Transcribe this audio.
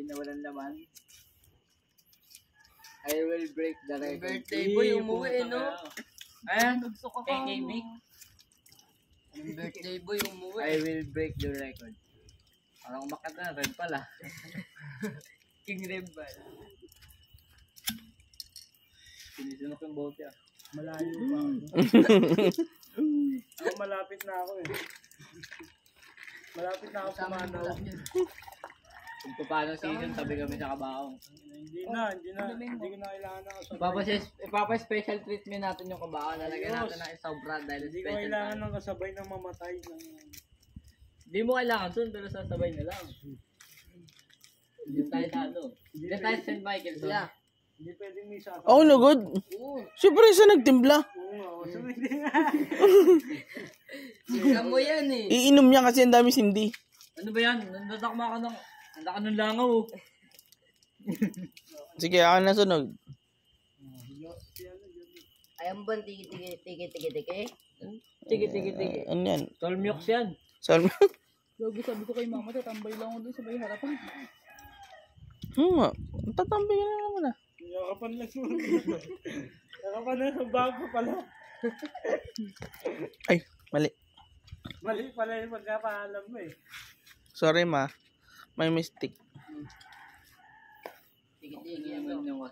na walang laman. I will break the record. Birthday boy, umuwi no? KKB? Birthday boy, umuwi. I will break the record. Parang umakat na, red pala. King Rebel. Sinisunok yung bote ah. Malayo pa. Ako malapit na ako eh. Malapit na ako pumanaw. Kung paano season, tabi kami sa kabaong. Hindi ko na kailangan na kasabay. Ipapa-special treatment natin yung kabaong. Lalagyan natin ng sobra dahil Hindi ko special kailangan time. ng kasabay ng mamatay. Hindi mo kailangan dun, pero sasabay na lang. Hindi tayo sa ano. Hindi tayo sa St. Michael. Sila. Hindi pwedeng may sasabay. Ako nagod. Siyempre siya nagtimpla. Oo, hindi nga. Sika mo yan eh. Iinom niya kasi ang dami sindi. Ano ba yan? Nandatakma ka ng... Nandaka ng langaw. Sige, ako na sunog. Ayun ba, tiki-tiki? Tigi. Ano yan? Tolmyoks yan. Salma. Lagi sabi ko kay mama, tatambay lang ako dun sa may harapan. Tatambi ka na naman ah. Yakapan lang yun. Yakapan na yung bago pala. Ay, mali. Mali pala yung pagkapaalam mo eh. Sorry ma. May mistake. Tiki-tiki. Yan yung